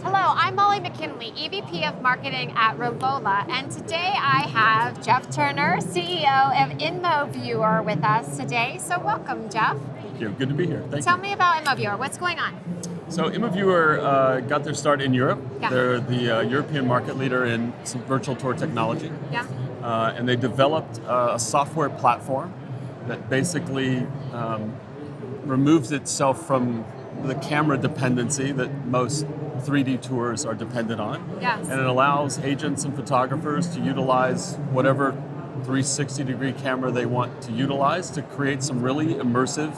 Hello, I'm Molly McKinley, EVP of Marketing at Relola, and today I have Jeff Turner, CEO of Immoviewer with us today. So welcome, Jeff. Thank you. Good to be here. Thank Tell you. me about Immoviewer. What's going on? So Immoviewer got their start in Europe. Yeah. They're the European market leader in some virtual tour technology. Yeah. And they developed a software platform that basically removes itself from the camera dependency that most 3D tours are dependent on. Yes. And it allows agents and photographers to utilize whatever 360-degree camera they want to utilize to create some really immersive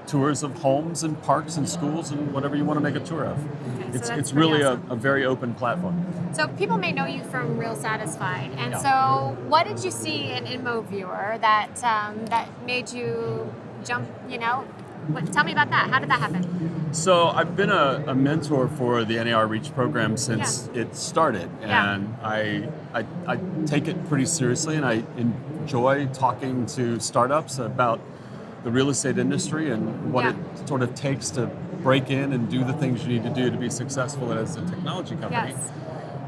tours of homes and parks and schools and whatever you want to make a tour of. Okay, so It's that's really awesome. a very open platform. So people may know you from Real Satisfied, and Yeah. So what did you see in Immoviewer that made you jump? Tell me about that. How did that happen? So I've been a mentor for the NAR Reach program since it started, Yeah. and I take it pretty seriously, and I enjoy talking to startups about the real estate industry and what it sort of takes to break in and do the things you need to do to be successful as a technology company. Yes.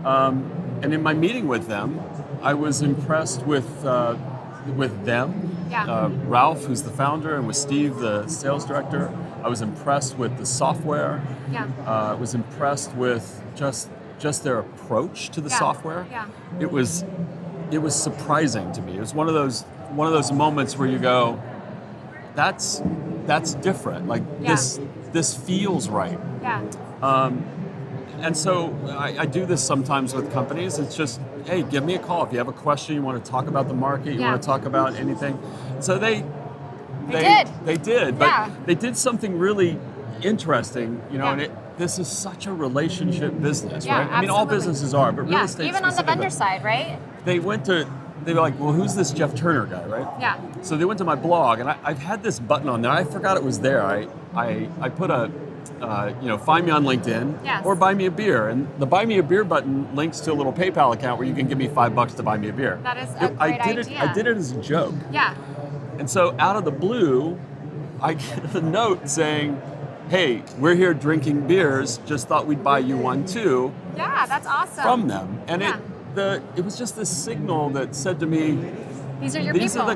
And in my meeting with them, I was impressed with them. Yeah. Ralph, who's the founder, and with Steve, the sales director. I was impressed with the software. Yeah. I was impressed with just their approach to the software. Yeah. It was surprising to me. It was one of those moments where you go, that's different. Like this feels right. Yeah. And so I do this sometimes with companies. It's just, hey, give me a call. If you have a question, you want to talk about the market, you want to talk about anything. So they did, but they did something really interesting, and this is such a relationship business, right? I mean, all businesses are, but real estate even on the vendor side, right? They were like, well, who's this Jeff Turner guy, right? Yeah. So they went to my blog, and I've had this button on there. I forgot it was there. I put a, find me on LinkedIn or buy me a beer. And the buy me a beer button links to a little PayPal account where you can give me $5 to buy me a beer. That is a great idea. I did it as a joke. Yeah. And so out of the blue, I get a note saying, hey, we're here drinking beers, just thought we'd buy you one too. Yeah, that's awesome. From them. And it was just this signal that said to me, these are your these people.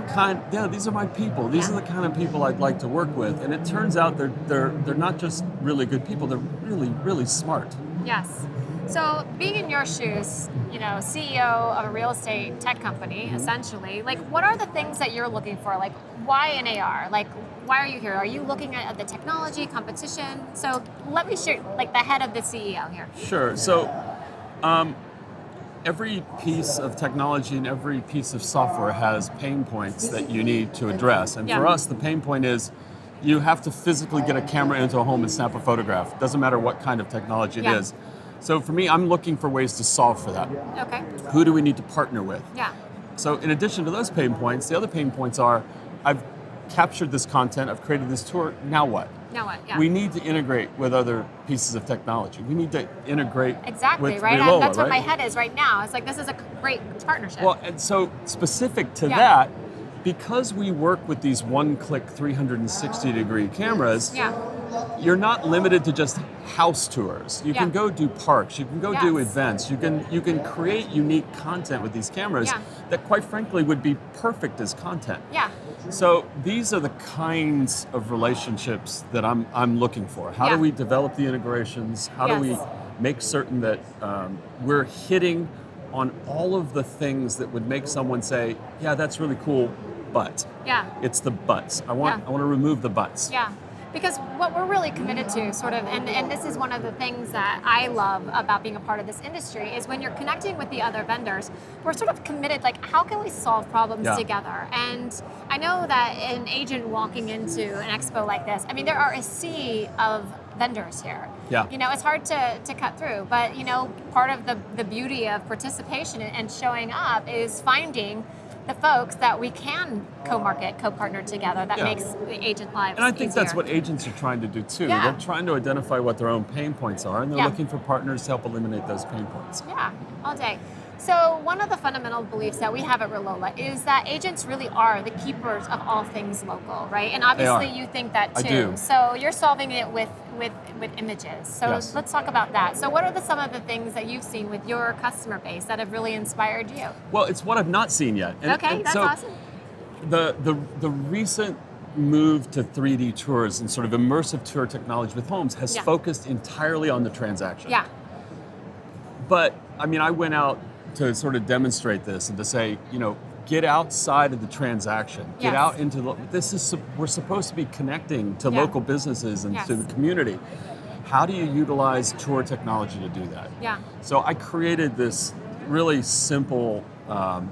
These are my people. These are the kind of people I'd like to work with. And it turns out they're not just really good people, they're really, really smart. Yes. So being in your shoes, CEO of a real estate tech company, essentially, like what are the things that you're looking for? Like why an AR? Like why are you here? Are you looking at the technology, competition? So let me share like the head of the CEO here. Sure. So every piece of technology and every piece of software has pain points that you need to address. And for us, the pain point is you have to physically get a camera into a home and snap a photograph. It doesn't matter what kind of technology it is. So for me, I'm looking for ways to solve for that. Okay. Who do we need to partner with? Yeah. So in addition to those pain points, the other pain points are, I've captured this content, I've created this tour, now what? Now what? Yeah. We need to integrate with other pieces of technology. We need to integrate with right? Relola, That's what right? my head is right now. It's like, this is a great partnership. Well, and so specific to that, because we work with these one-click 360-degree cameras, you're not limited to just house tours. You can go do parks, you can go do events, you can create unique content with these cameras that quite frankly would be perfect as content. Yeah. So these are the kinds of relationships that I'm looking for. How do we develop the integrations? How do we make certain that we're hitting on all of the things that would make someone say, yeah, that's really cool, but it's the buts. I want to remove the buts. Yeah. Because what we're really committed to, sort of, and this is one of the things that I love about being a part of this industry, is when you're connecting with the other vendors, we're sort of committed, like, how can we solve problems together? And I know that an agent walking into an expo like this, I mean, there are a sea of vendors here. Yeah. It's hard to cut through, but, part of the beauty of participation and showing up is finding the folks that we can co-market, co-partner together that makes the agent lives And I think easier. that's what agents are trying to do too. Yeah. They're trying to identify what their own pain points are, and they're looking for partners to help eliminate those pain points. Yeah, all day. So one of the fundamental beliefs that we have at Relola is that agents really are the keepers of all things local, right? And obviously you think that too. I do. So you're solving it with images. So Yes. let's talk about that. So what are some of the things that you've seen with your customer base that have really inspired you? Well, it's what I've not seen yet. Okay, that's so awesome. The recent move to 3D tours and sort of immersive tour technology with homes has focused entirely on the transaction. Yeah. But I mean, I went out to sort of demonstrate this and to say, get outside of the transaction. Get out into we're supposed to be connecting to local businesses and to the community. How do you utilize tour technology to do that? Yeah. So I created this really simple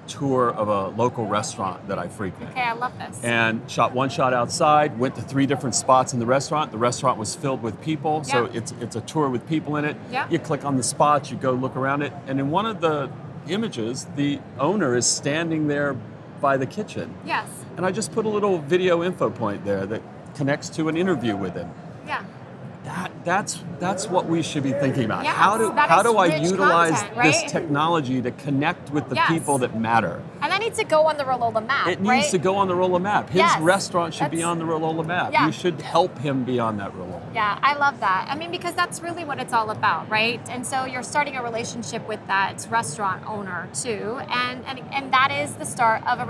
tour of a local restaurant that I frequent. Okay, I love this. And shot one shot outside, went to 3 different spots in the restaurant. The restaurant was filled with people, so it's a tour with people in it. Yeah. You click on the spots, you go look around it, and in one of the images, the owner is standing there by the kitchen. Yes. And I just put a little video info point there that connects to an interview with him. Yeah. That's what we should be thinking about. Yes, how do I rich utilize content, right? this technology to connect with the people that matter? And that needs to go on the Relola map, It needs to go on the Relola map. His restaurant should be on the Relola map. Yeah. We should help him be on that Relola. Yeah, I love that. I mean, because that's really what it's all about, right? And so you're starting a relationship with that restaurant owner too, and that is the start of a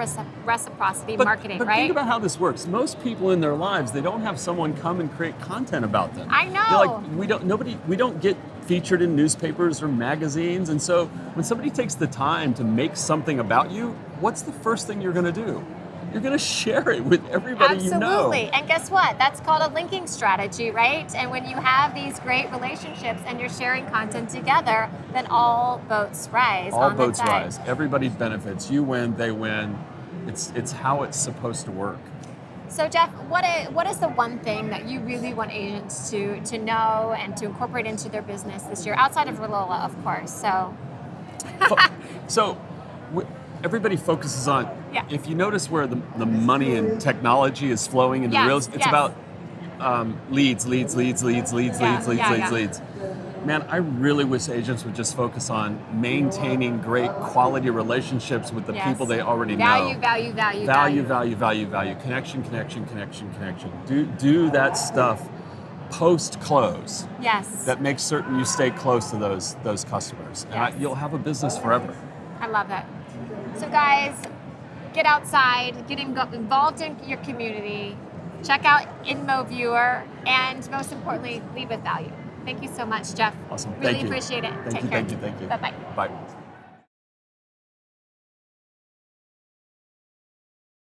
reciprocity marketing, but right? think about how this works. Most people in their lives, they don't have someone come and create content about them. I know. You're like, we don't get featured in newspapers or magazines, and so when somebody takes the time to make something about you, what's the first thing you're going to do? You're going to share it with everybody you know. Absolutely. And guess what? That's called a linking strategy, right? And when you have these great relationships and you're sharing content together, then all boats rise. All on boats that side. rise. Everybody benefits. You win, they win. It's how it's supposed to work. So Jeff, what is the one thing that you really want agents to know and to incorporate into their business this year, outside of Relola, of course? So everybody focuses on, if you notice where the money and technology is flowing into real estate, it's about leads. Man, I really wish agents would just focus on maintaining great quality relationships with the people they already know. Value. Connection. Do that stuff post-close. Yes. That makes certain you stay close to those customers. And you'll have a business forever. I love that. So guys, get outside, get involved in your community, check out Immoviewer, and most importantly, lead with value. Thank you so much, Jeff. Awesome. Really Thank you. appreciate it. Thank you. Take care. Thank you. Bye-bye. Bye.